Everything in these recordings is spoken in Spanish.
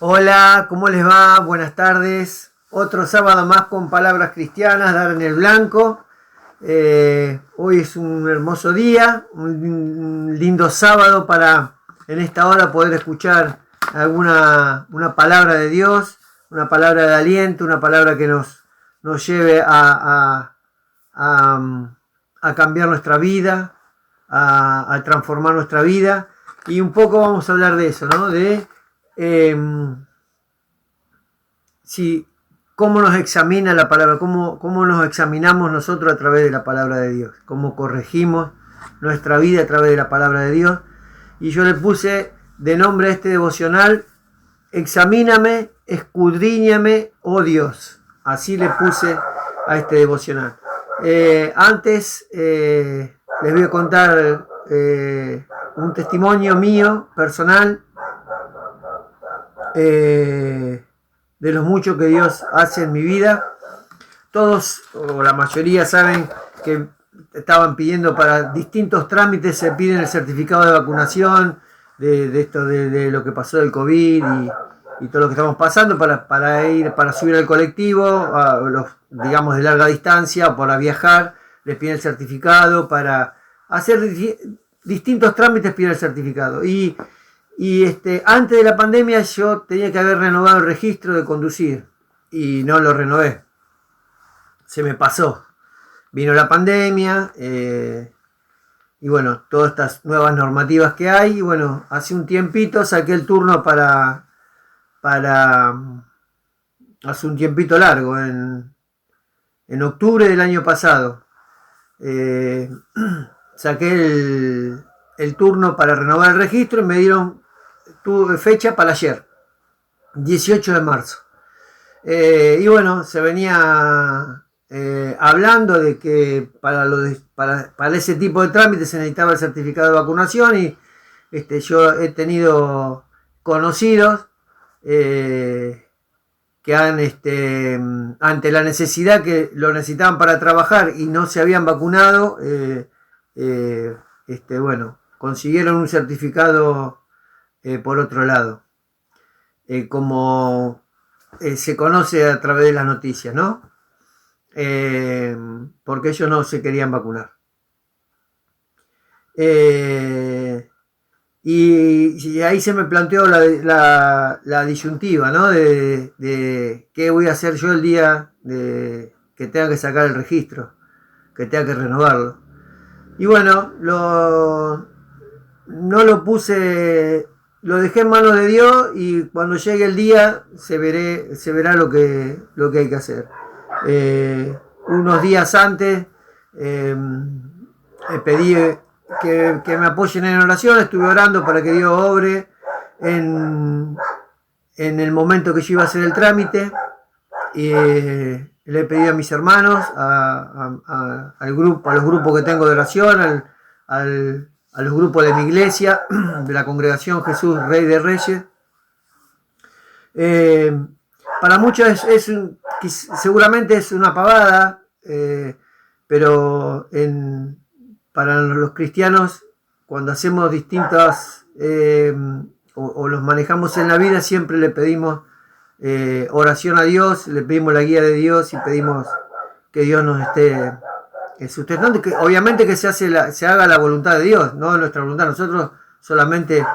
Hola, ¿cómo les va? Buenas tardes. Otro sábado más con palabras cristianas, dar en el blanco. Hoy es un hermoso día, un lindo sábado para en esta hora poder escuchar una palabra de Dios, una palabra de aliento, una palabra que nos lleve a, a cambiar nuestra vida, a transformar nuestra vida. Y un poco vamos a hablar de eso, ¿no? Si, cómo nos examina la palabra, cómo nos examinamos nosotros a través de la palabra de Dios, cómo corregimos nuestra vida a través de la palabra de Dios. Y yo le puse de nombre a este devocional: examíname, escudriñame, oh Dios. Así le puse a este devocional. Antes les voy a contar un testimonio mío, personal, de los muchos que Dios hace en mi vida. Todos o la mayoría saben que estaban pidiendo para distintos trámites, se piden el certificado de vacunación, de lo que pasó del COVID y todo lo que estamos pasando para subir al colectivo, a los, digamos, de larga distancia o para viajar, les piden el certificado, para hacer distintos trámites piden el certificado. Y antes de la pandemia yo tenía que haber renovado el registro de conducir y no lo renové. Se me pasó. Vino la pandemia y bueno, todas estas nuevas normativas que hay. Y bueno, hace un tiempito saqué el turno para hace un tiempito largo, en octubre del año pasado. Saqué el turno para renovar el registro y me dieron fecha para ayer, 18 de marzo. Y bueno, se venía hablando de que para ese tipo de trámites se necesitaba el certificado de vacunación y yo he tenido conocidos que han, ante la necesidad que lo necesitaban para trabajar y no se habían vacunado, bueno, consiguieron un certificado por otro lado, como se conoce a través de las noticias, ¿no? Porque ellos no se querían vacunar. Y ahí se me planteó la disyuntiva, ¿no? De qué voy a hacer yo el día que tenga que sacar el registro, que tenga que renovarlo. Y bueno, no lo puse, lo dejé en manos de Dios y cuando llegue el día se verá lo que hay que hacer. Unos días antes pedí que me apoyen en oración, estuve orando para que Dios obre en el momento que yo iba a hacer el trámite. Le pedí a mis hermanos, al grupo, a los grupos que tengo de oración, a los grupos de mi iglesia, de la congregación Jesús Rey de Reyes. Para muchos seguramente es una pavada, pero para los cristianos, cuando hacemos distintas o los manejamos en la vida, siempre le pedimos oración a Dios, le pedimos la guía de Dios y pedimos que Dios nos esté sustentando, que obviamente que se haga la voluntad de Dios, no nuestra voluntad. Nosotros solamente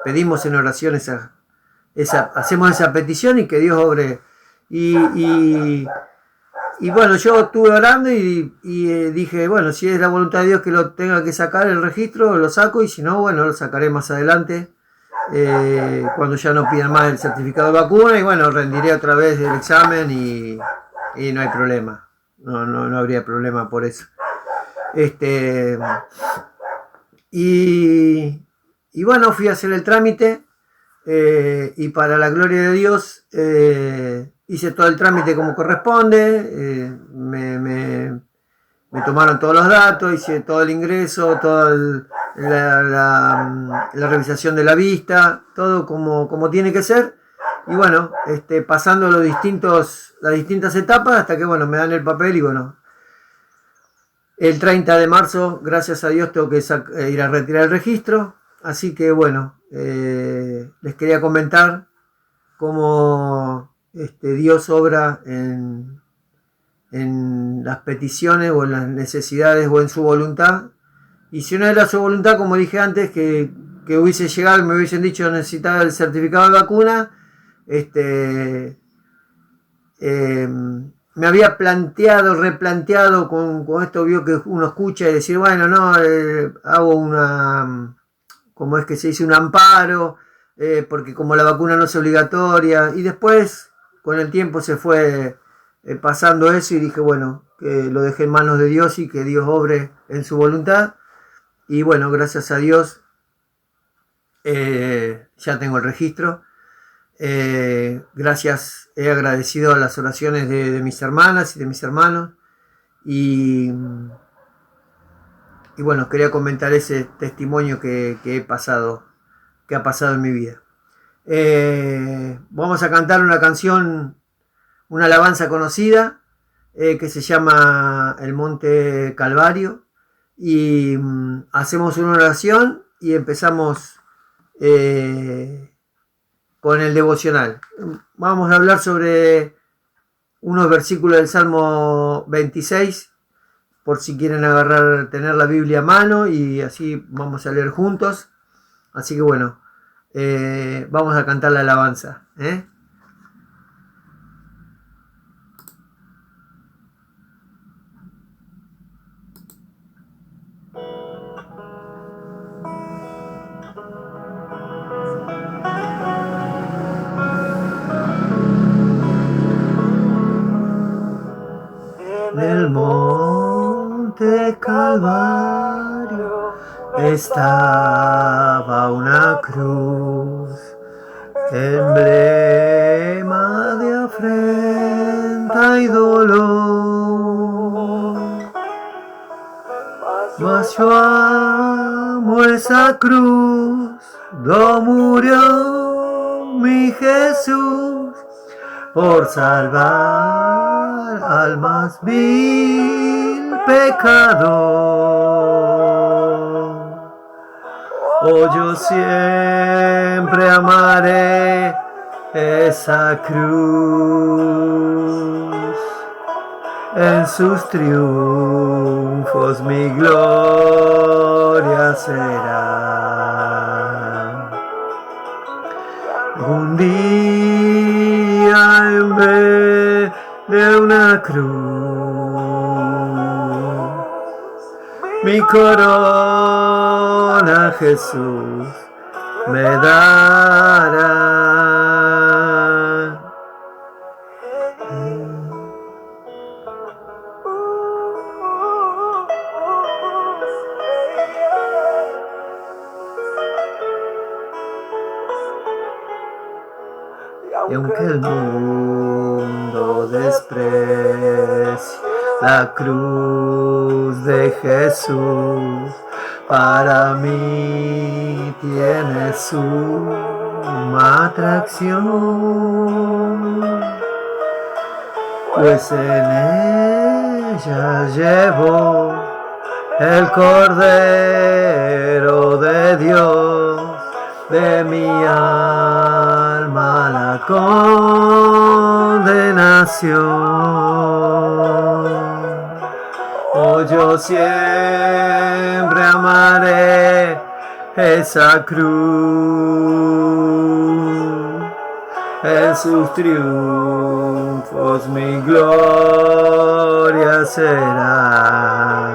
pedimos en oración hacemos esa petición y que Dios obre. Y bueno, yo estuve orando y dije, bueno, si es la voluntad de Dios que lo tenga que sacar el registro, lo saco, y si no, bueno, lo sacaré más adelante, cuando ya no pidan más el certificado de vacuna, y bueno, rendiré otra vez el examen y no hay problema, no habría problema por eso. Y bueno, fui a hacer el trámite, y para la gloria de Dios hice todo el trámite como corresponde. Me tomaron todos los datos, hice todo el ingreso, toda la revisación de la vista, todo como tiene que ser. Y bueno, pasando las distintas etapas hasta que bueno, me dan el papel y bueno, el 30 de marzo, gracias a Dios, tengo que ir a retirar el registro. Así que bueno, les quería comentar cómo Dios obra en las peticiones o en las necesidades o en su voluntad. Y si no era su voluntad, como dije antes, que hubiese llegado y me hubiesen dicho necesitaba el certificado de vacuna, me había replanteado con esto, vio que uno escucha y decir, bueno, no, hago una, como es que se dice, un amparo, porque como la vacuna no es obligatoria, y después con el tiempo se fue pasando eso y dije, bueno, que lo dejé en manos de Dios y que Dios obre en su voluntad. Y bueno, gracias a Dios ya tengo el registro. Gracias, he agradecido a las oraciones de mis hermanas y de mis hermanos. Y bueno, quería comentar ese testimonio que ha pasado en mi vida. Vamos a cantar una canción, una alabanza conocida que se llama El Monte Calvario. Y hacemos una oración y empezamos con el devocional. Vamos a hablar sobre unos versículos del Salmo 26, por si quieren tener la Biblia a mano, y así vamos a leer juntos. Así que bueno, vamos a cantar la alabanza. En el monte Calvario estaba una cruz, emblema de afrenta y dolor. Mas yo amo esa cruz, do murió mi Jesús, por salvar al más vil pecador. Oh, yo siempre amaré esa cruz, en sus triunfos mi gloria será. Un día en vez de una cruz, mi corona Jesús me dará. Y aunque el mundo desprecie la cruz de Jesús, para mí tiene suma atracción, pues en ella llevó el Cordero de Dios, de mi alma la condenación. Oh, yo siempre amaré esa cruz, en sus triunfos mi gloria será.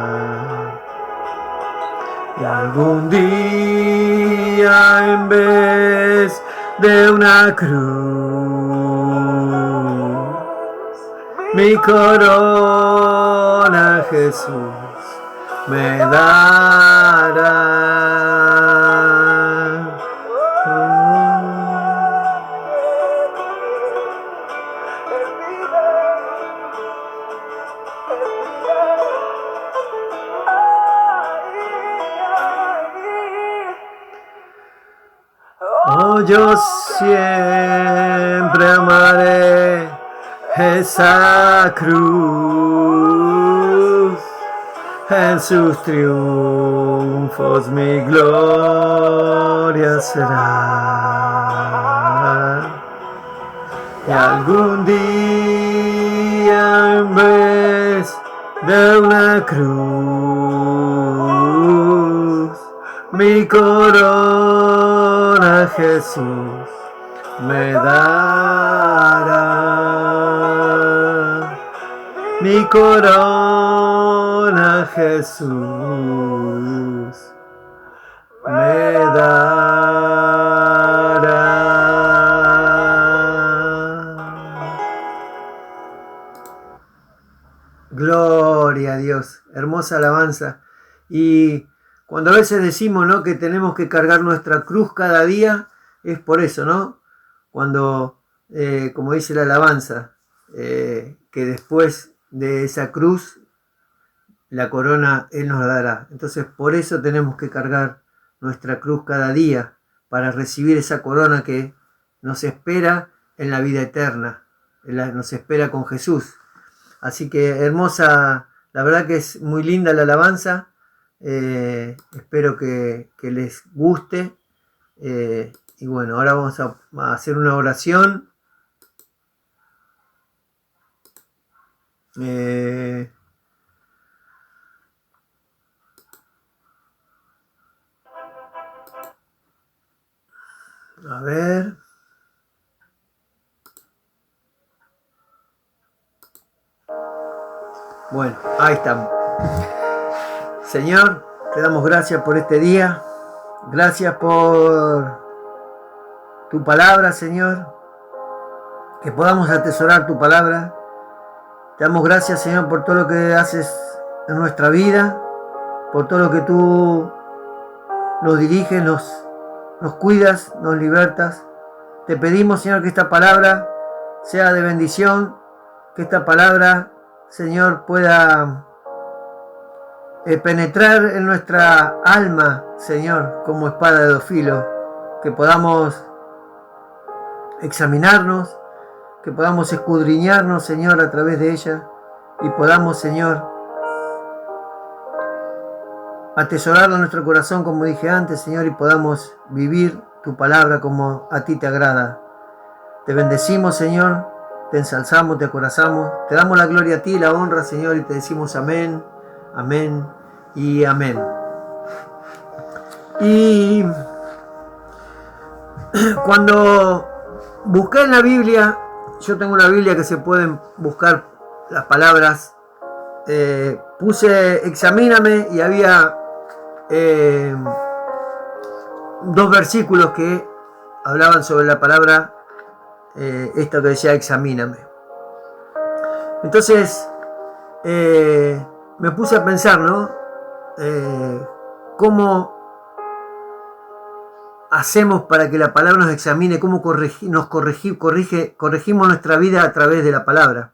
Y algún día en vez de una cruz, mi corona Jesús me dará. Oh, yo siempre amaré esa cruz, en sus triunfos mi gloria será. Y algún día en vez de una cruz, mi corona Jesús me dará. Mi corona Jesús me dará. Gloria a Dios, hermosa alabanza. Y cuando a veces decimos, ¿no?, que tenemos que cargar nuestra cruz cada día, es por eso, ¿no? Cuando, como dice la alabanza, que después de esa cruz, la corona Él nos dará. Entonces, por eso tenemos que cargar nuestra cruz cada día, para recibir esa corona que nos espera en la vida eterna, nos espera con Jesús. Así que hermosa, la verdad que es muy linda la alabanza. Espero que les guste. Y bueno, ahora vamos a hacer una oración. A ver. Bueno, ahí estamos. Señor, te damos gracias por este día. Gracias por tu palabra, Señor. Que podamos atesorar tu palabra. Te damos gracias, Señor, por todo lo que haces en nuestra vida. Por todo lo que tú nos diriges, nos cuidas, nos libertas. Te pedimos, Señor, que esta palabra sea de bendición. Que esta palabra, Señor, pueda penetrar en nuestra alma, Señor, como espada de dos filos. Que podamos examinarnos, que podamos escudriñarnos, Señor, a través de ella. Y podamos, Señor, atesorarlo en nuestro corazón, como dije antes, Señor, y podamos vivir tu palabra como a ti te agrada. Te bendecimos, Señor, te ensalzamos, te acorazamos, te damos la gloria a ti y la honra, Señor, y te decimos amén, amén y amén. Y cuando busqué en la Biblia, yo tengo una Biblia que se pueden buscar las palabras, puse examíname y había dos versículos que hablaban sobre la palabra, esto que decía examíname. Entonces me puse a pensar, ¿no? ¿Cómo hacemos para que la palabra nos examine? ¿Cómo corregimos nuestra vida a través de la palabra?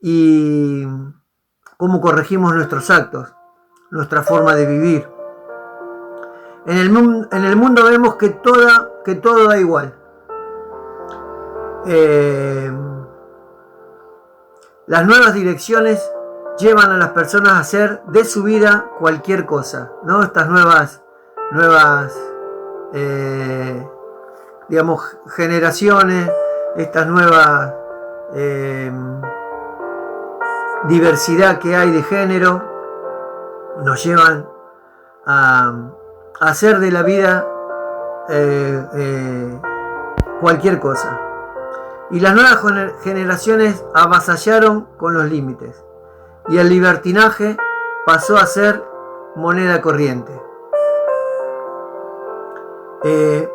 Y cómo corregimos nuestros actos, nuestra forma de vivir. En el mundo vemos que todo da igual. Las nuevas direcciones llevan a las personas a hacer de su vida cualquier cosa, ¿no? Estas nuevas digamos, generaciones, estas nuevas diversidad que hay de género, nos llevan a hacer de la vida cualquier cosa. Y las nuevas generaciones avasallaron con los límites. Y el libertinaje pasó a ser moneda corriente.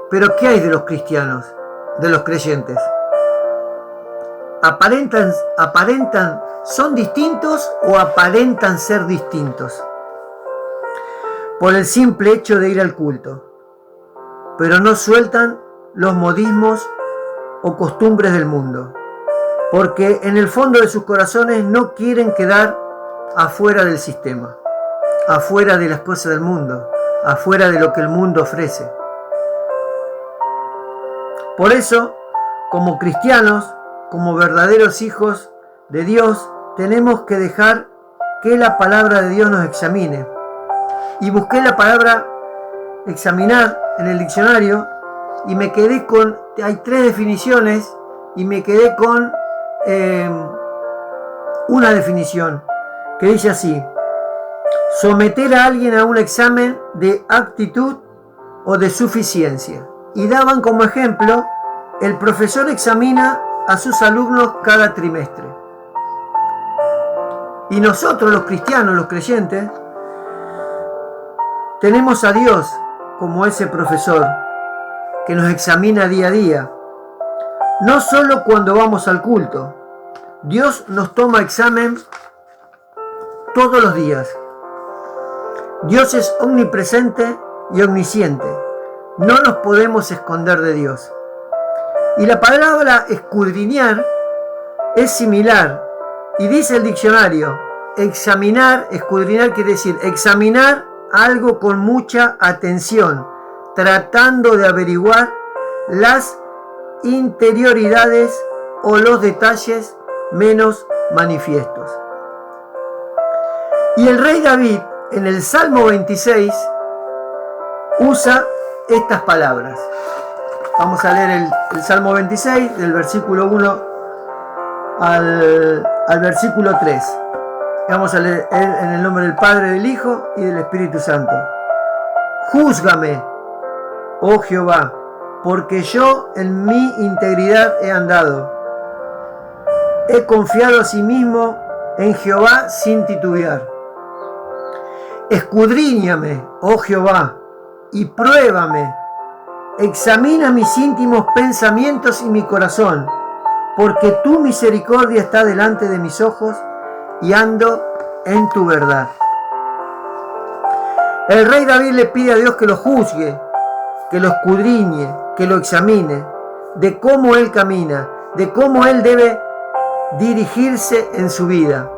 Pero ¿qué hay de los cristianos, de los creyentes? ¿Aparentan, son distintos o aparentan ser distintos? Por el simple hecho de ir al culto. Pero no sueltan los modismos o costumbres del mundo, porque en el fondo de sus corazones no quieren quedar afuera del sistema, afuera de las cosas del mundo, afuera de lo que el mundo ofrece. Por eso, como cristianos, como verdaderos hijos de Dios, tenemos que dejar que la palabra de Dios nos examine. Y busqué la palabra examinar en el diccionario y me quedé con, hay tres definiciones y me quedé con una definición que dice así: someter a alguien a un examen de aptitud o de suficiencia. Y daban como ejemplo, el profesor examina a sus alumnos cada trimestre. Y nosotros los cristianos, los creyentes, tenemos a Dios como ese profesor que nos examina día a día. No solo cuando vamos al culto. Dios nos toma examen todos los días. Dios es omnipresente y omnisciente. No nos podemos esconder de Dios. Y la palabra escudriñar es similar. Y dice el diccionario, examinar, escudriñar quiere decir examinar algo con mucha atención, tratando de averiguar las interioridades o los detalles menos manifiestos. Y el rey David, en el Salmo 26, usa estas palabras. Vamos a leer el Salmo 26, del versículo 1 al versículo 3. Vamos a leer en el nombre del Padre, del Hijo y del Espíritu Santo. Júzgame, oh Jehová, porque yo en mi integridad he andado. He confiado a sí mismo en Jehová sin titubear. Escudriñame, oh Jehová, y pruébame. Examina mis íntimos pensamientos y mi corazón, porque tu misericordia está delante de mis ojos y ando en tu verdad. El rey David le pide a Dios que lo juzgue, que lo escudriñe, que lo examine, de cómo él camina, de cómo él debe dirigirse en su vida.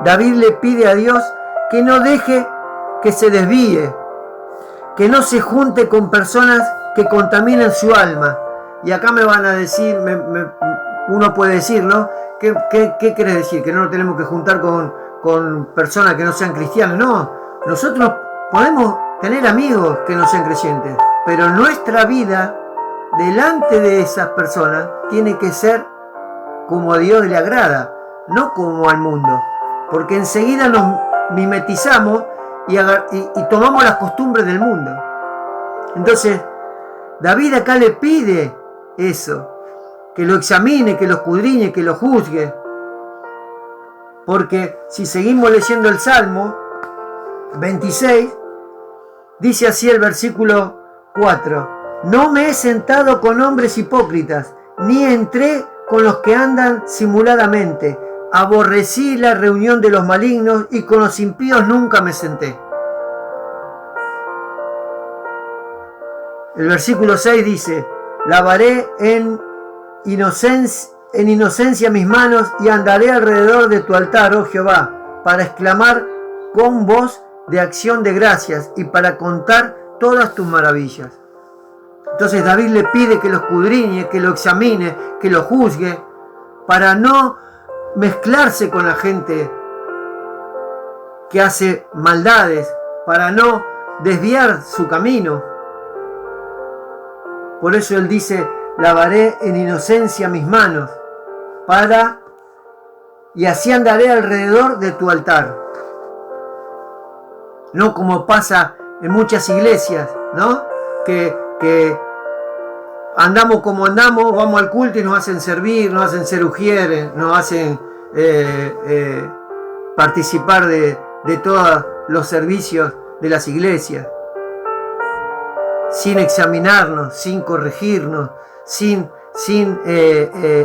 David le pide a Dios que no deje que se desvíe, que no se junte con personas que contaminan su alma. Y acá me van a decir, uno puede decir, ¿no? ¿Qué quiere decir? Que no nos tenemos que juntar con personas que no sean cristianas. No, nosotros podemos tener amigos que no sean creyentes, pero nuestra vida delante de esas personas tiene que ser como a Dios le agrada, no como al mundo, porque enseguida nos mimetizamos y tomamos las costumbres del mundo. Entonces, David acá le pide eso, que lo examine, que lo escudriñe, que lo juzgue. Porque si seguimos leyendo el Salmo 26, dice así el versículo 4: no me he sentado con hombres hipócritas, ni entré con los que andan simuladamente. Aborrecí la reunión de los malignos y con los impíos nunca me senté. El versículo 6 dice: lavaré en inocencia mis manos y andaré alrededor de tu altar, oh Jehová, para exclamar con voz de acción de gracias y para contar todas tus maravillas. Entonces David le pide que lo escudriñe, que lo examine, que lo juzgue, para no mezclarse con la gente que hace maldades, para no desviar su camino. Por eso él dice: lavaré en inocencia mis manos, y así andaré alrededor de tu altar. No como pasa en muchas iglesias, ¿no? Que andamos como andamos, vamos al culto y nos hacen servir, nos hacen ser ujieres, nos hacen participar de todos los servicios de las iglesias, sin examinarnos, sin corregirnos, sin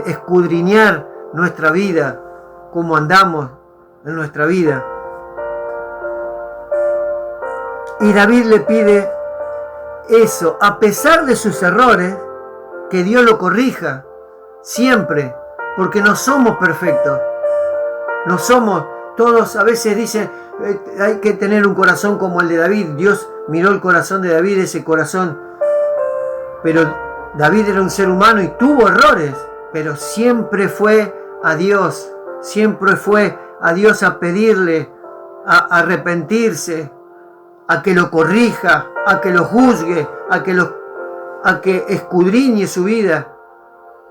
escudriñar nuestra vida, cómo andamos en nuestra vida. Y David le pide eso, a pesar de sus errores, que Dios lo corrija siempre, porque no somos perfectos. No somos, todos a veces dicen, hay que tener un corazón como el de David. Dios miró el corazón de David, ese corazón. Pero David era un ser humano y tuvo errores, pero siempre fue a Dios, siempre fue a Dios a pedirle, a arrepentirse, a que lo corrija, a que lo juzgue, a que escudriñe su vida.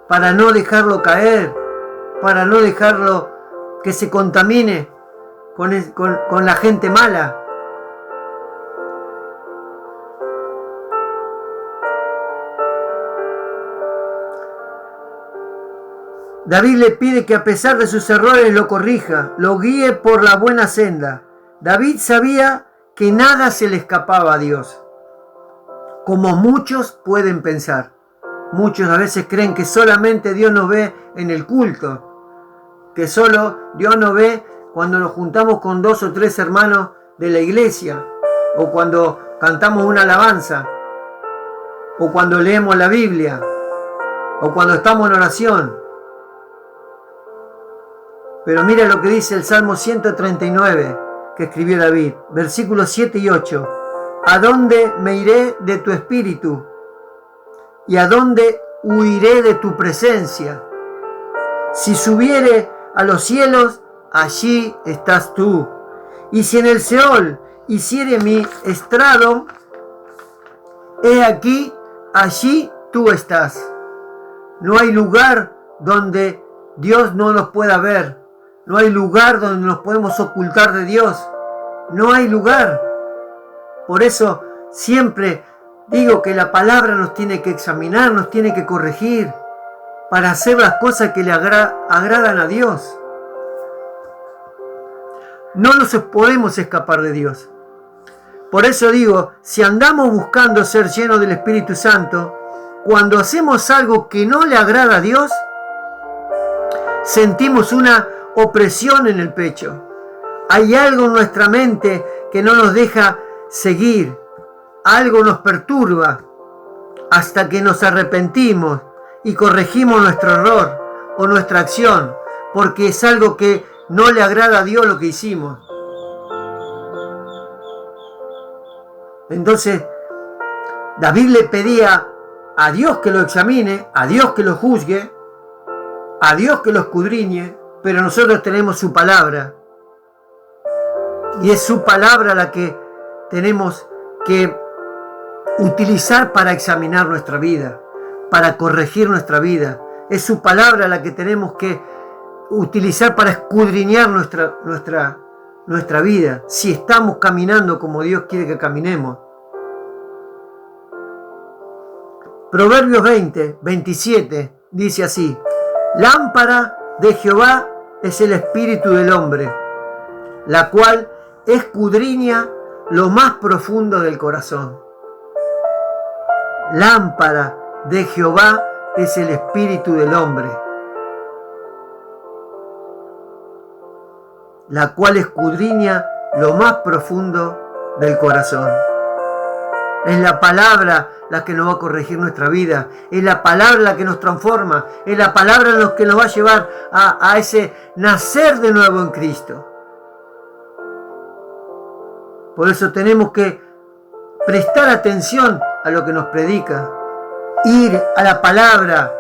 para no dejarlo caer, para no dejarlo que se contamine con la gente mala. David le pide que a pesar de sus errores lo corrija, lo guíe por la buena senda. David sabía que nada se le escapaba a Dios, como muchos pueden pensar. Muchos a veces creen que solamente Dios nos ve en el culto, que solo Dios nos ve cuando nos juntamos con 2 o 3 hermanos de la iglesia, o cuando cantamos una alabanza, o cuando leemos la Biblia, o cuando estamos en oración. Pero mira lo que dice el Salmo 139 que escribió David, versículos 7 y 8. ¿A dónde me iré de tu espíritu? ¿Y a dónde huiré de tu presencia? Si subiere a los cielos, allí estás tú. Y si en el Seol hiciere mi estrado, he aquí, allí tú estás. No hay lugar donde Dios no nos pueda ver. No hay lugar donde nos podemos ocultar de Dios. No hay lugar. Por eso siempre digo que la palabra nos tiene que examinar, nos tiene que corregir para hacer las cosas que le agradan a Dios. No nos podemos escapar de Dios. Por eso digo, si andamos buscando ser llenos del Espíritu Santo, cuando hacemos algo que no le agrada a Dios, sentimos una opresión en el pecho. Hay algo en nuestra mente que no nos deja seguir. Algo nos perturba hasta que nos arrepentimos y corregimos nuestro error o nuestra acción, porque es algo que no le agrada a Dios lo que hicimos. Entonces, David le pedía a Dios que lo examine, a Dios que lo juzgue, a Dios que lo escudriñe, pero nosotros tenemos su palabra. Y es su palabra la que tenemos que utilizar para examinar nuestra vida, para corregir nuestra vida. Es su palabra la que tenemos que utilizar para escudriñar nuestra vida, si estamos caminando como Dios quiere que caminemos. Proverbios 20, 27 dice así: lámpara de Jehová es el espíritu del hombre, la cual escudriña lo más profundo del corazón. Lámpara de Jehová es el espíritu del hombre, la cual escudriña lo más profundo del corazón. Es la palabra la que nos va a corregir nuestra vida. Es la palabra la que nos transforma. Es la palabra la que nos va a llevar a ese nacer de nuevo en Cristo. Por eso tenemos que prestar atención a lo que nos predica. Ir a la palabra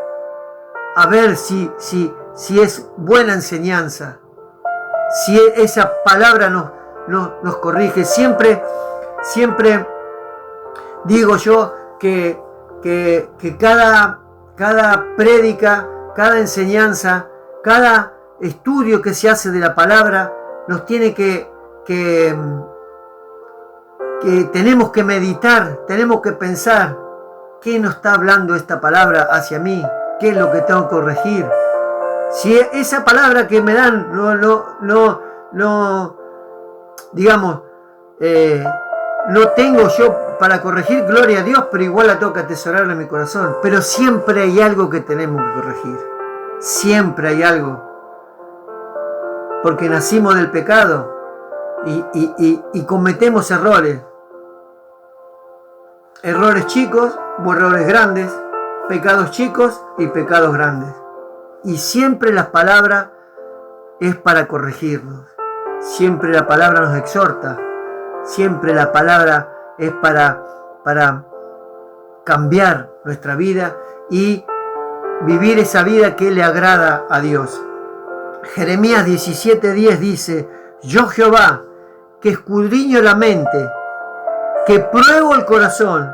a ver si es buena enseñanza. Si esa palabra nos corrige. Siempre digo yo que cada prédica, cada enseñanza, cada estudio que se hace de la palabra, nos tiene que tenemos que meditar, tenemos que pensar qué nos está hablando esta palabra hacia mí, qué es lo que tengo que corregir. Si esa palabra que me dan no tengo yo para corregir, gloria a Dios, pero igual la tengo que atesorar en mi corazón. Pero siempre hay algo que tenemos que corregir. Siempre hay algo. Porque nacimos del pecado y cometemos errores. Errores chicos o errores grandes. Pecados chicos y pecados grandes. Y siempre la palabra es para corregirnos. Siempre la palabra nos exhorta. Siempre la palabra es para cambiar nuestra vida y vivir esa vida que le agrada a Dios. Jeremías 17:10 dice: yo Jehová, que escudriño la mente, que pruebo el corazón,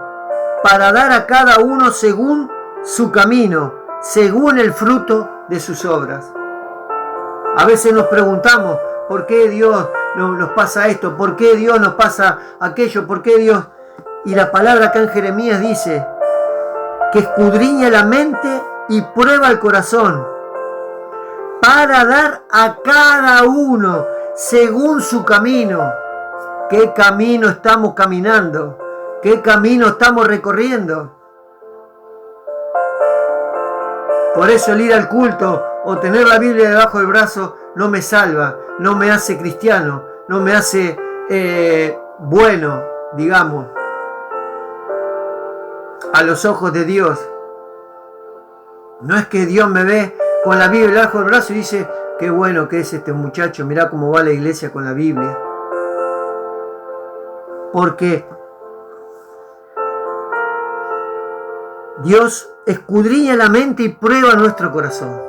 para dar a cada uno según su camino, según el fruto de sus obras. A veces nos preguntamos, ¿por qué Dios nos pasa esto? ¿Por qué Dios nos pasa aquello? ¿Por qué Dios? Y la palabra acá en Jeremías dice que escudriña la mente y prueba el corazón para dar a cada uno según su camino. ¿Qué camino estamos caminando? ¿Qué camino estamos recorriendo? Por eso el ir al culto o tener la Biblia debajo del brazo no me salva, no me hace cristiano, no me hace bueno, digamos, a los ojos de Dios. No es que Dios me ve con la Biblia debajo del brazo y dice, qué bueno que es este muchacho, mirá cómo va a la iglesia con la Biblia. Porque Dios escudriña la mente y prueba nuestro corazón.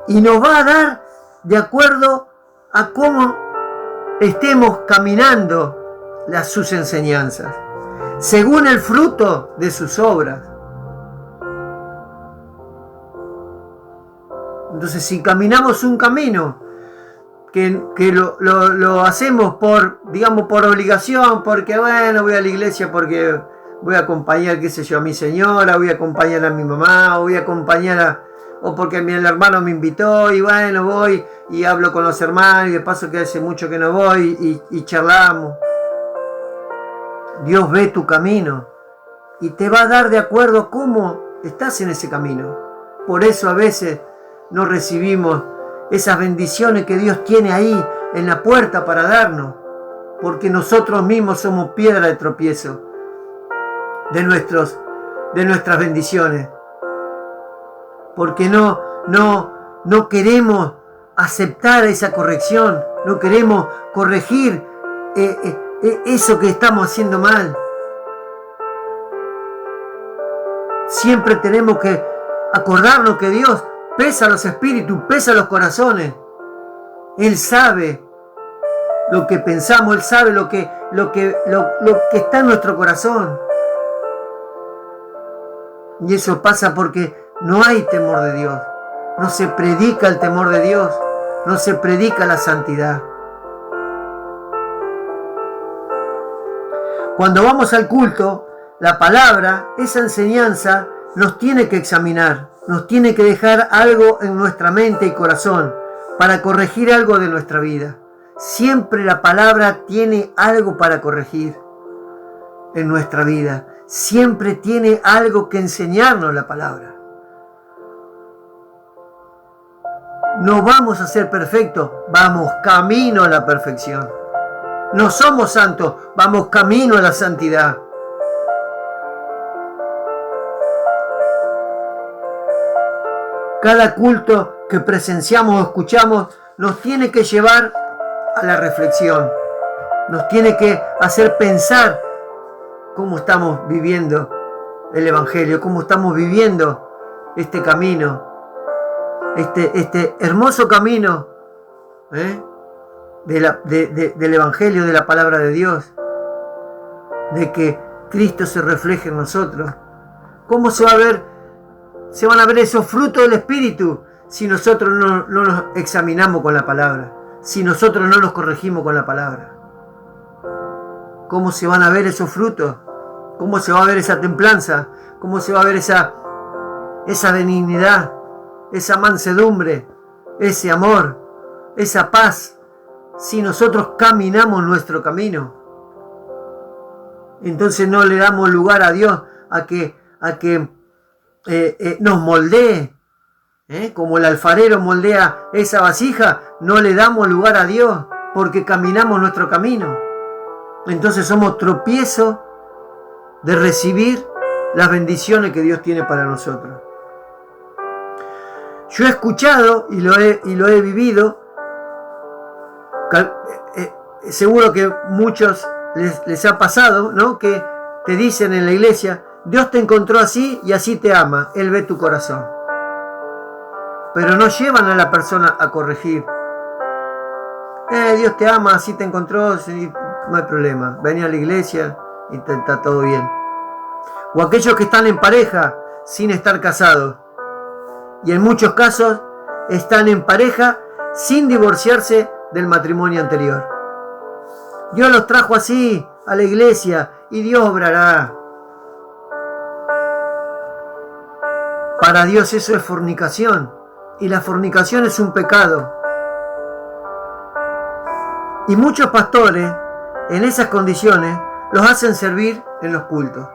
Y nos va a dar de acuerdo a cómo estemos caminando sus enseñanzas, según el fruto de sus obras. Entonces, si caminamos un camino que lo hacemos por, digamos, por obligación, porque bueno, voy a la iglesia porque voy a acompañar, qué sé yo, a mi señora, voy a acompañar a mi mamá, o voy a acompañar o porque el hermano me invitó y bueno, voy y hablo con los hermanos y de paso que hace mucho que no voy y charlamos. Dios ve tu camino y te va a dar de acuerdo a cómo estás en ese camino. Por eso a veces no recibimos esas bendiciones que Dios tiene ahí en la puerta para darnos, porque nosotros mismos somos piedra de tropiezo de nuestras bendiciones, porque no queremos aceptar esa corrección, no queremos corregir eso que estamos haciendo mal. Siempre tenemos que acordarnos que Dios pesa los espíritus, pesa los corazones. Él sabe lo que pensamos, Él sabe lo que está en nuestro corazón. Y eso pasa porque no hay temor de Dios. No se predica el temor de Dios. No se predica la santidad. Cuando vamos al culto, la palabra, esa enseñanza, nos tiene que examinar. Nos tiene que dejar algo en nuestra mente y corazón para corregir algo de nuestra vida. Siempre la palabra tiene algo para corregir en nuestra vida. Siempre tiene algo que enseñarnos la palabra. No vamos a ser perfectos, vamos camino a la perfección. No somos santos, vamos camino a la santidad. Cada culto que presenciamos o escuchamos nos tiene que llevar a la reflexión. Nos tiene que hacer pensar cómo estamos viviendo el Evangelio, cómo estamos viviendo este camino, este hermoso camino del Evangelio, de la palabra de Dios, de que Cristo se refleje en nosotros. ¿Cómo se van a ver esos frutos del Espíritu si nosotros no nos examinamos con la palabra, si nosotros no nos corregimos con la palabra? ¿Cómo se van a ver esos frutos? ¿Cómo se va a ver esa templanza? ¿Cómo se va a ver esa benignidad, esa mansedumbre, ese amor, esa paz, si nosotros caminamos nuestro camino? Entonces no le damos lugar a Dios a que nos moldee, como el alfarero moldea esa vasija. No le damos lugar a Dios porque caminamos nuestro camino. Entonces somos tropiezo de recibir las bendiciones que Dios tiene para nosotros. Yo he escuchado y lo he vivido. Seguro que muchos les ha pasado, ¿no? Que te dicen en la iglesia: Dios te encontró así y así te ama. Él ve tu corazón. Pero no llevan a la persona a corregir. Dios te ama, así te encontró, sí, no hay problema. Vení a la iglesia y está todo bien. O aquellos que están en pareja sin estar casados. y en muchos casos están en pareja sin divorciarse del matrimonio anterior. Dios los trajo así a la iglesia y Dios obrará. Para Dios eso es fornicación, y la fornicación es un pecado. Y muchos pastores en esas condiciones los hacen servir en los cultos,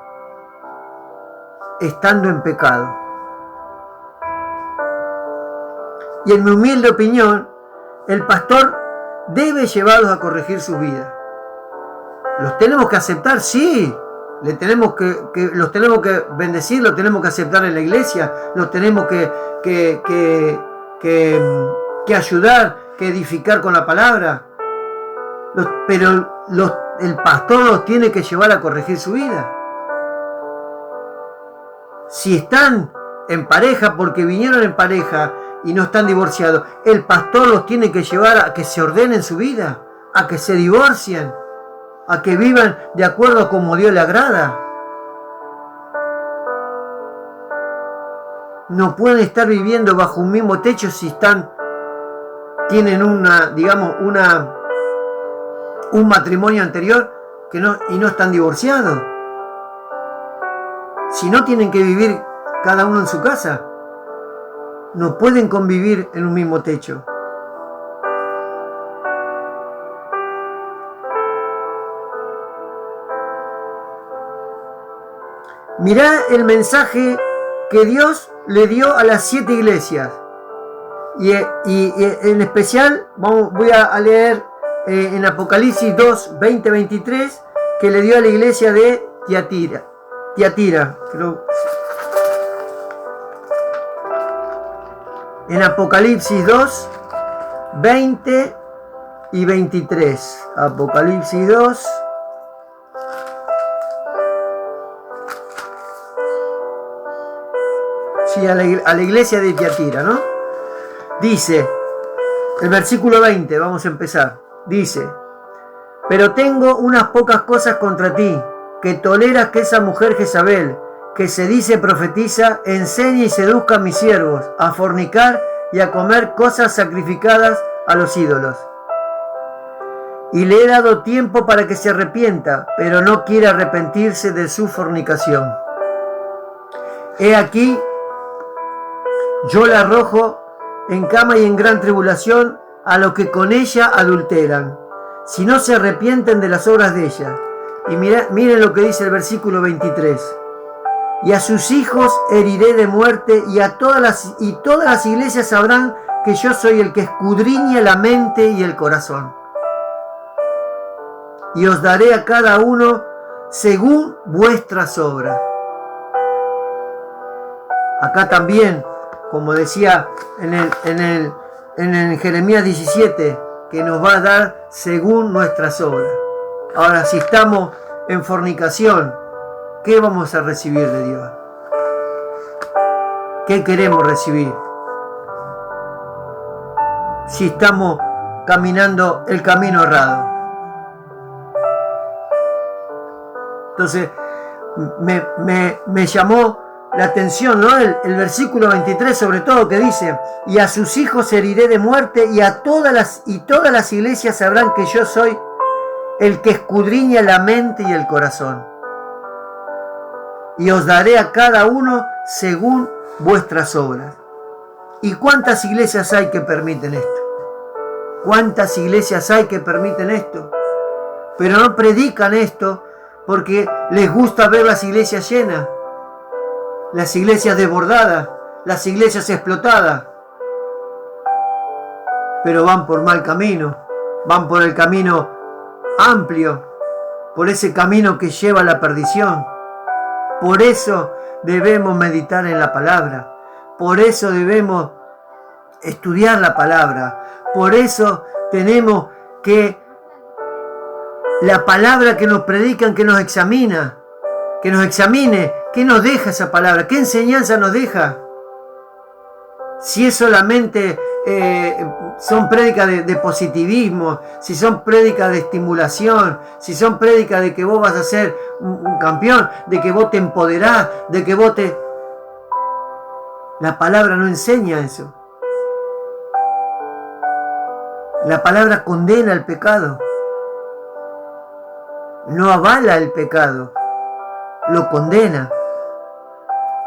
estando en pecado. Y en mi humilde opinión, el pastor debe llevarlos a corregir sus vidas. ¿Los tenemos que aceptar? Sí. Los tenemos que bendecir, los tenemos que aceptar en la iglesia, los tenemos que ayudar, que edificar con la palabra. Pero el pastor los tiene que llevar a corregir su vida. Si están en pareja, porque vinieron en pareja y no están divorciados, el pastor los tiene que llevar a que se ordenen su vida, a que se divorcien, a que vivan de acuerdo a como Dios le agrada. No pueden estar viviendo bajo un mismo techo si tienen un matrimonio anterior y no están divorciados. Si no, tienen que vivir cada uno en su casa. No pueden convivir en un mismo techo. Mirá el mensaje que Dios le dio a las 7 iglesias. Y en especial voy a leer en Apocalipsis 2, 20, 23, que le dio a la iglesia de Tiatira. En Apocalipsis 2, 20 y 23. Apocalipsis 2. Sí, a la iglesia de Tiatira, ¿no? Dice, el versículo 20, vamos a empezar. Dice, pero tengo unas pocas cosas contra ti, que toleras que esa mujer Jezabel, que se dice profetiza, enseñe y seduzca a mis siervos a fornicar y a comer cosas sacrificadas a los ídolos. Y le he dado tiempo para que se arrepienta, pero no quiere arrepentirse de su fornicación. He aquí, yo la arrojo en cama y en gran tribulación a los que con ella adulteran, si no se arrepienten de las obras de ella. Y miren lo que dice el versículo 23. Y a sus hijos heriré de muerte, y todas las iglesias sabrán que yo soy el que escudriña la mente y el corazón. Y os daré a cada uno según vuestras obras. Acá también, como decía en Jeremías 17, que nos va a dar según nuestras obras. Ahora, si estamos en fornicación, ¿qué vamos a recibir de Dios? ¿Qué queremos recibir? Si estamos caminando el camino errado. Entonces, me llamó la atención, ¿no? El versículo 23 sobre todo, que dice, y a sus hijos heriré de muerte, y todas las iglesias sabrán que yo soy el que escudriña la mente y el corazón. Y os daré a cada uno según vuestras obras. ¿Y cuántas iglesias hay que permiten esto? ¿Cuántas iglesias hay que permiten esto? Pero no predican esto porque les gusta ver las iglesias llenas, las iglesias desbordadas, las iglesias explotadas. Pero van por mal camino, van por el camino amplio, por ese camino que lleva a la perdición. Por eso debemos meditar en la palabra, por eso debemos estudiar la palabra, por eso tenemos que la palabra que nos predican, que nos examina, que nos examine, ¿qué nos deja esa palabra? ¿Qué enseñanza nos deja? Si es solamente son prédicas de positivismo, si son prédicas de estimulación, si son prédicas de que vos vas a ser un campeón, de que vos te empoderás, de que vos te... La palabra no enseña eso. La palabra condena el pecado. No avala el pecado, lo condena.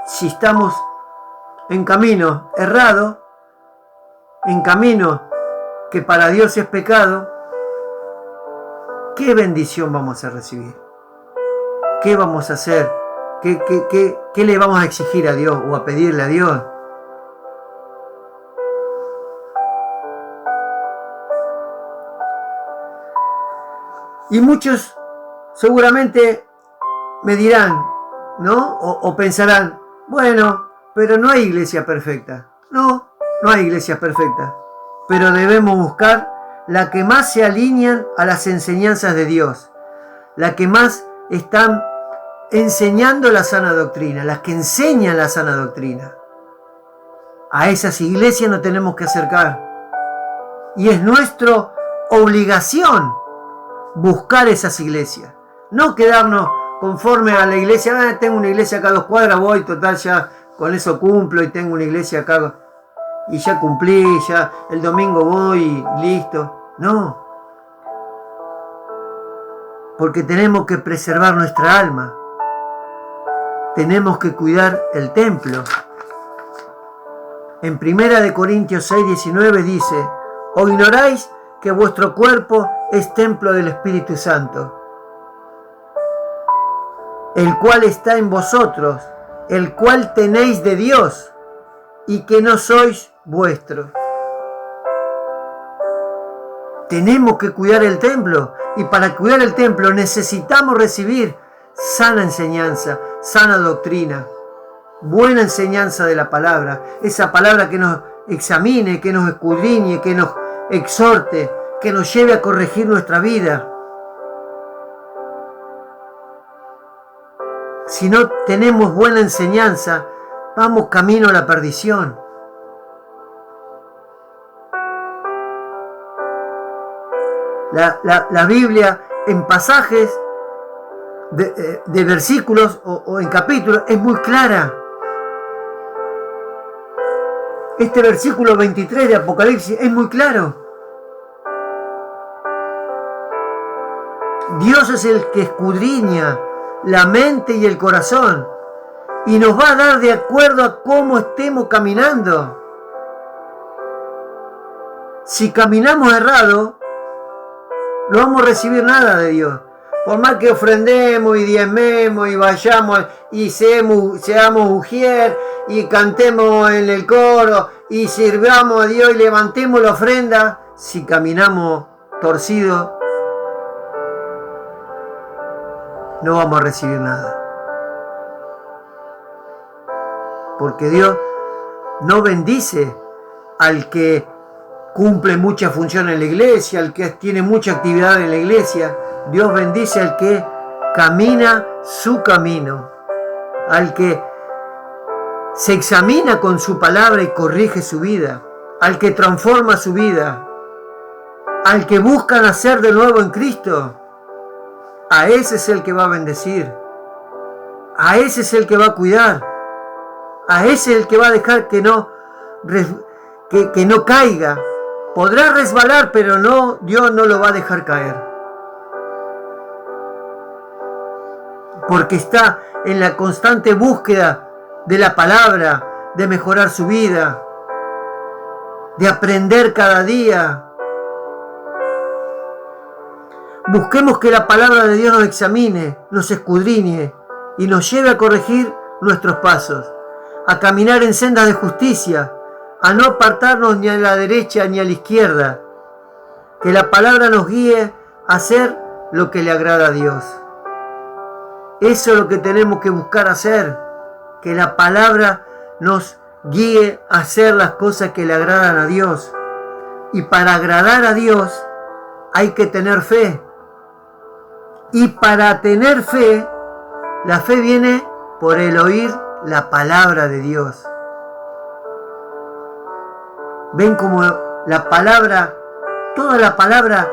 Si estamos en camino errado, en camino que para Dios es pecado, ¿qué bendición vamos a recibir? ¿Qué vamos a hacer? ¿Qué le vamos a exigir a Dios o a pedirle a Dios? Y muchos seguramente me dirán, ¿no? O pensarán, bueno, pero no hay iglesia perfecta. No, no hay iglesia perfecta. Pero debemos buscar la que más se alinean a las enseñanzas de Dios, la que más están enseñando la sana doctrina, las que enseñan la sana doctrina. A esas iglesias nos tenemos que acercar. Y es nuestra obligación buscar esas iglesias. No quedarnos conforme a la iglesia. Tengo una iglesia acá a 2 cuadras, voy, total, ya con eso cumplo y tengo una iglesia acá y ya cumplí, ya el domingo voy y listo. No. Porque tenemos que preservar nuestra alma. Tenemos que cuidar el templo. En 1 Corintios 6:19 dice: ¿O ignoráis que vuestro cuerpo es templo del Espíritu Santo, el cual está en vosotros, el cual tenéis de Dios, y que no sois vuestros? Tenemos que cuidar el templo, y para cuidar el templo necesitamos recibir sana enseñanza, sana doctrina, buena enseñanza de la palabra, esa palabra que nos examine, que nos escudriñe, que nos exhorte, que nos lleve a corregir nuestra vida. Si no tenemos buena enseñanza, vamos camino a la perdición. La Biblia en pasajes de versículos o en capítulos es muy clara. Este versículo 23 de Apocalipsis es muy claro. Dios es el que escudriña la mente y el corazón y nos va a dar de acuerdo a cómo estemos caminando. Si caminamos errado, no vamos a recibir nada de Dios. Por más que ofrendemos y diezmemos y vayamos y seamos ujier y cantemos en el coro y sirvamos a Dios y levantemos la ofrenda, si caminamos torcidos, no vamos a recibir nada. Porque Dios no bendice al que cumple mucha función en la iglesia, al que tiene mucha actividad en la iglesia. Dios bendice al que camina su camino, al que se examina con su palabra y corrige su vida, al que transforma su vida, al que busca nacer de nuevo en Cristo. A ese es el que va a bendecir, a ese es el que va a cuidar, a ese es el que va a dejar que no caiga. Podrá resbalar, pero no, Dios no lo va a dejar caer. Porque está en la constante búsqueda de la palabra, de mejorar su vida, de aprender cada día. Busquemos que la palabra de Dios nos examine, nos escudriñe y nos lleve a corregir nuestros pasos, a caminar en sendas de justicia, a no apartarnos ni a la derecha ni a la izquierda. Que la palabra nos guíe a hacer lo que le agrada a Dios. Eso es lo que tenemos que buscar hacer, que la palabra nos guíe a hacer las cosas que le agradan a Dios. Y para agradar a Dios hay que tener fe. Y para tener fe, la fe viene por el oír la palabra de Dios. Ven como la palabra, toda la palabra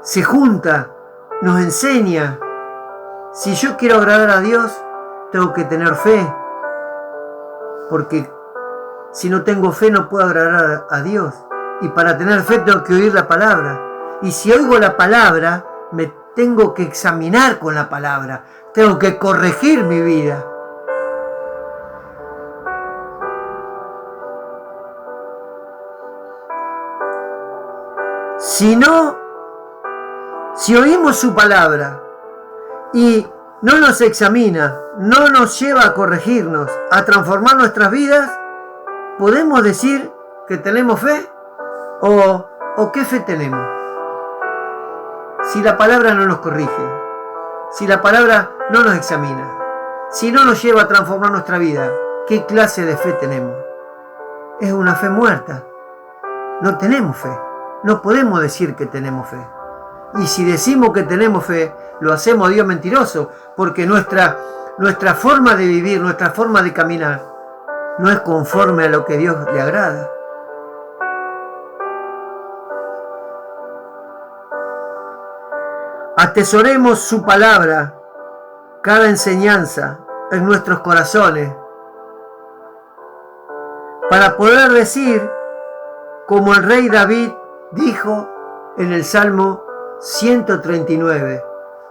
se junta, nos enseña. Si yo quiero agradar a Dios, tengo que tener fe. porque si no tengo fe no puedo agradar a Dios. Y para tener fe tengo que oír la palabra. Y si oigo la palabra, me tengo que examinar con la palabra. Tengo que corregir mi vida. Si oímos su palabra y no nos examina, no nos lleva a corregirnos, a transformar nuestras vidas, ¿podemos decir que tenemos fe? ¿O qué fe tenemos? Si la palabra no nos corrige, si la palabra no nos examina, si no nos lleva a transformar nuestra vida, ¿qué clase de fe tenemos? Es una fe muerta. No tenemos fe. No podemos decir que tenemos fe. Y si decimos que tenemos fe, lo hacemos a Dios mentiroso, porque nuestra forma de vivir, nuestra forma de caminar, no es conforme a lo que Dios le agrada. Atesoremos su palabra, cada enseñanza en nuestros corazones, para poder decir, como el rey David dijo en el Salmo 139,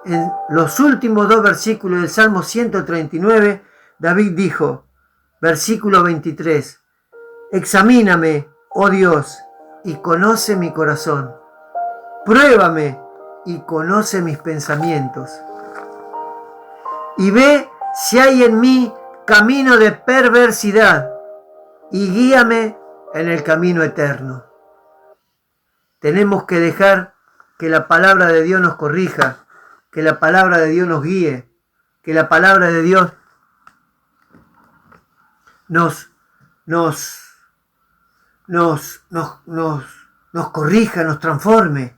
en los últimos 2 versículos del Salmo 139, David dijo, versículo 23, examíname, oh Dios, y conoce mi corazón, pruébame y conoce mis pensamientos, y ve si hay en mí camino de perversidad, y guíame en el camino eterno. Tenemos que dejar que la palabra de Dios nos corrija, que la palabra de Dios nos guíe, que la palabra de Dios nos corrija, nos transforme,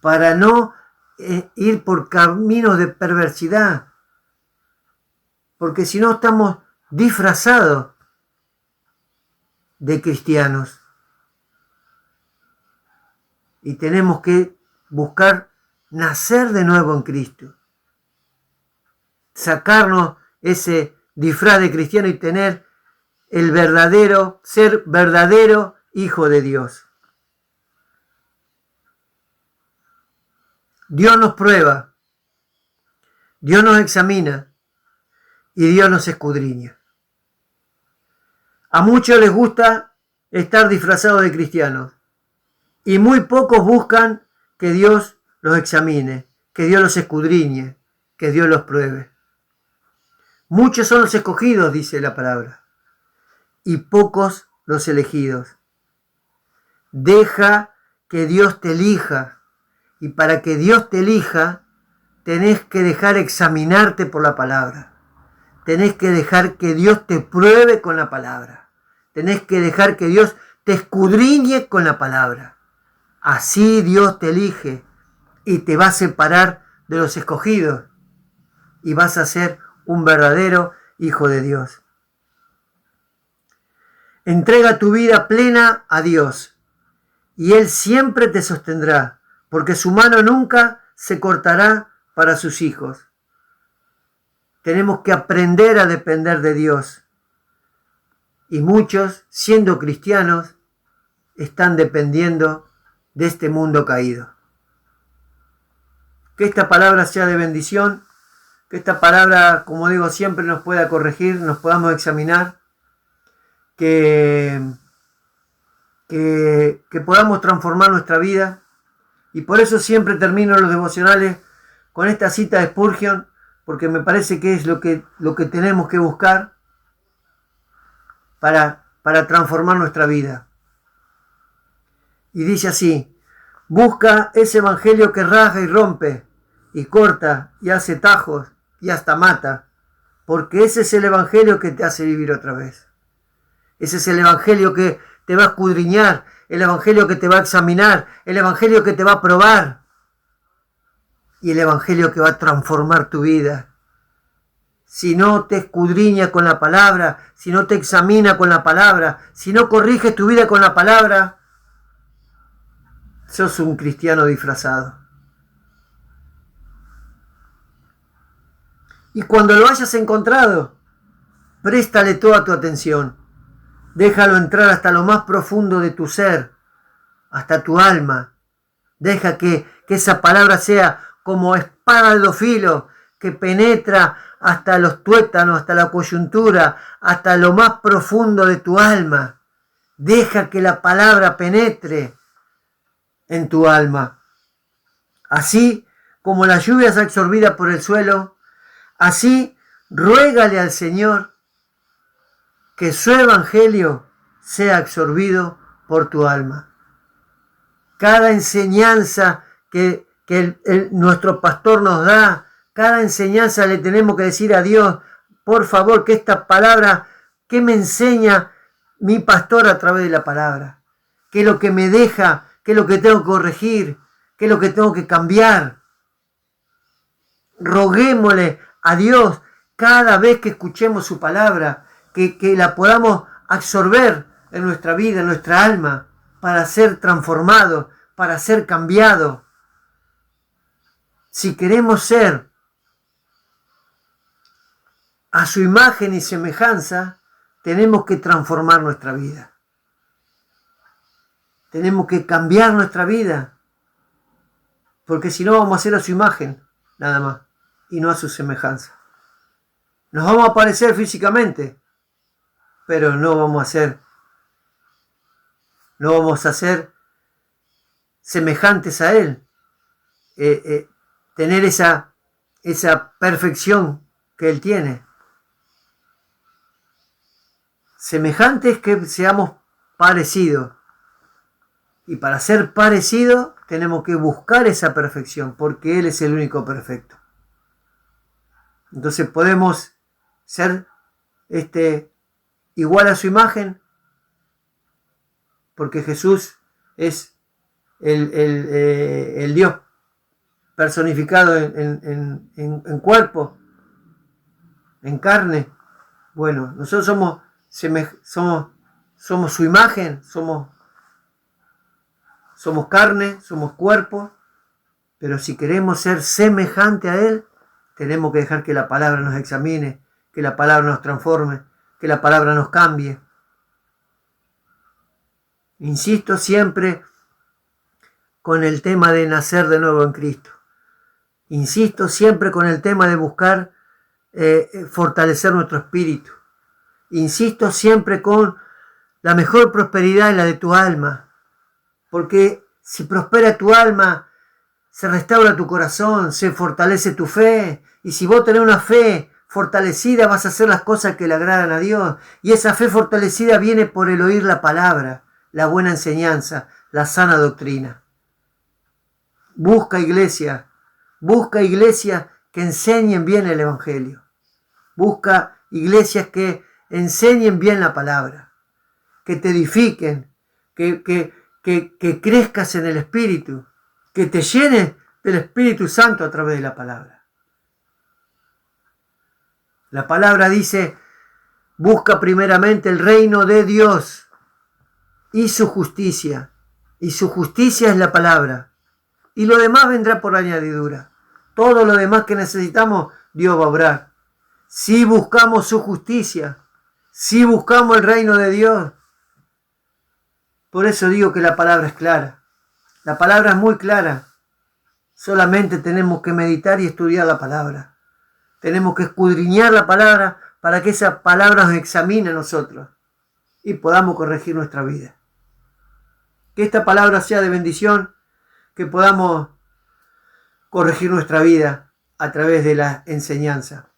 para no ir por caminos de perversidad, porque si no estamos disfrazados de cristianos. Y tenemos que buscar nacer de nuevo en Cristo. Sacarnos ese disfraz de cristiano y tener ser verdadero hijo de Dios. Dios nos prueba, Dios nos examina y Dios nos escudriña. A muchos les gusta estar disfrazados de cristianos y muy pocos buscan que Dios los examine, que Dios los escudriñe, que Dios los pruebe. Muchos son los escogidos, dice la palabra, y pocos los elegidos. Deja que Dios te elija, y para que Dios te elija, tenés que dejar examinarte por la palabra. Tenés que dejar que Dios te pruebe con la palabra. Tenés que dejar que Dios te escudriñe con la palabra. Así Dios te elige y te va a separar de los escogidos y vas a ser un verdadero hijo de Dios. Entrega tu vida plena a Dios y Él siempre te sostendrá, porque su mano nunca se cortará para sus hijos. Tenemos que aprender a depender de Dios. Y muchos, siendo cristianos, están dependiendo de este mundo caído. Que esta palabra sea de bendición, que esta palabra, como digo siempre, nos pueda corregir, nos podamos examinar, que podamos transformar nuestra vida. Y por eso siempre termino los devocionales con esta cita de Spurgeon, porque me parece que es lo que tenemos que buscar para transformar nuestra vida. Y dice así: busca ese evangelio que rasga y rompe, y corta, y hace tajos, y hasta mata, porque ese es el evangelio que te hace vivir otra vez. Ese es el evangelio que te va a escudriñar, el evangelio que te va a examinar, el evangelio que te va a probar, y el evangelio que va a transformar tu vida. Si no te escudriña con la palabra, si no te examina con la palabra, si no corriges tu vida con la palabra, sos un cristiano disfrazado. Y cuando lo hayas encontrado, Préstale toda tu atención. Déjalo entrar hasta lo más profundo de tu ser, hasta tu alma. Deja que esa palabra sea como espada de dos filos, que penetra hasta los tuétanos, hasta la coyuntura, hasta lo más profundo de tu alma. Deja que la palabra penetre en tu alma. Así como la lluvia es absorbida por el suelo, así ruégale al Señor que su evangelio sea absorbido por tu alma. Cada enseñanza que nuestro pastor nos da, cada enseñanza le tenemos que decir a Dios, por favor, que esta palabra, que me enseña mi pastor a través de la palabra, que es lo que me deja, que es lo que tengo que corregir, que es lo que tengo que cambiar. Roguémosle a Dios cada vez que escuchemos su palabra, que la podamos absorber en nuestra vida, en nuestra alma, para ser transformados, para ser cambiados. Si queremos ser a su imagen y semejanza, tenemos que transformar nuestra vida. Tenemos que cambiar nuestra vida, porque si no vamos a ser a su imagen, nada más, y no a su semejanza. Nos vamos a parecer físicamente, pero no vamos a ser semejantes a Él. Tener esa perfección que Él tiene. Semejante es que seamos parecidos. Y para ser parecidos tenemos que buscar esa perfección, porque Él es el único perfecto. Entonces podemos ser igual a su imagen, porque Jesús es el Dios personificado en cuerpo, en carne. Bueno, nosotros somos su imagen, somos carne, somos cuerpo, pero si queremos ser semejante a Él, tenemos que dejar que la palabra nos examine, que la palabra nos transforme, que la palabra nos cambie. Insisto siempre con el tema de nacer de nuevo en Cristo. Insisto siempre con el tema de buscar fortalecer nuestro espíritu. Insisto siempre con la mejor prosperidad en la de tu alma. Porque si prospera tu alma, se restaura tu corazón, se fortalece tu fe. Y si vos tenés una fe fortalecida, vas a hacer las cosas que le agradan a Dios. Y esa fe fortalecida viene por el oír la palabra, la buena enseñanza, la sana doctrina. Busca iglesias que enseñen bien el Evangelio. Busca iglesias que enseñen bien la palabra, que te edifiquen, que crezcas en el Espíritu, que te llenes del Espíritu Santo a través de la palabra. La palabra dice, busca primeramente el reino de Dios y su justicia. Y su justicia es la palabra. Y lo demás vendrá por añadidura. Todo lo demás que necesitamos, Dios va a obrar. Si buscamos su justicia, si buscamos el reino de Dios. Por eso digo que la palabra es clara. La palabra es muy clara. Solamente tenemos que meditar y estudiar la palabra. Tenemos que escudriñar la palabra para que esa palabra nos examine a nosotros y podamos corregir nuestra vida. Que esta palabra sea de bendición, que podamos corregir nuestra vida a través de la enseñanza.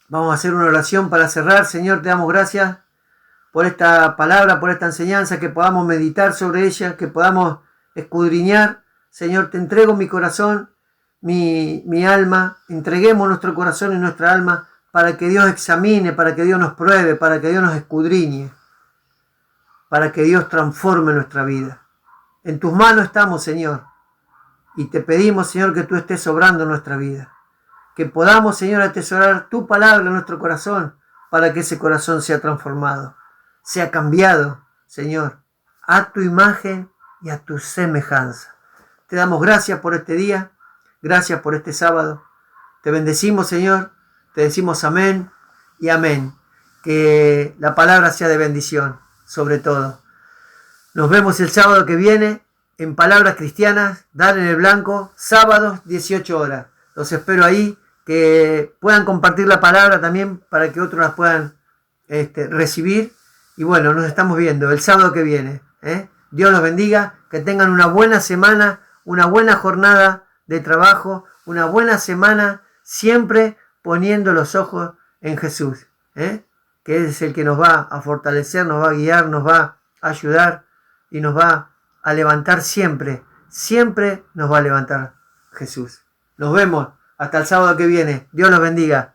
Vamos a hacer una oración para cerrar. Señor, te damos gracias por esta palabra, por esta enseñanza, que podamos meditar sobre ella, que podamos escudriñar. Señor, te entrego mi corazón, mi alma. Entreguemos nuestro corazón y nuestra alma para que Dios examine, para que Dios nos pruebe, para que Dios nos escudriñe, para que Dios transforme nuestra vida. En tus manos estamos, Señor, y te pedimos, Señor, que tú estés obrando en nuestra vida. Que podamos, Señor, atesorar tu palabra en nuestro corazón para que ese corazón sea transformado, sea cambiado, Señor, a tu imagen y a tu semejanza. Te damos gracias por este día, gracias por este sábado. Te bendecimos, Señor, te decimos amén y amén. Que la palabra sea de bendición, sobre todo. Nos vemos el sábado que viene en Palabras Cristianas, Dar en el Blanco, sábados 18 horas. Los espero ahí, que puedan compartir la palabra también para que otros las puedan recibir. Y bueno, nos estamos viendo el sábado que viene. Dios los bendiga, que tengan una buena semana, una buena jornada de trabajo, una buena semana, siempre poniendo los ojos en Jesús, que es el que nos va a fortalecer, nos va a guiar, nos va a ayudar y nos va a levantar siempre. Siempre nos va a levantar Jesús. Nos vemos hasta el sábado que viene. Dios los bendiga.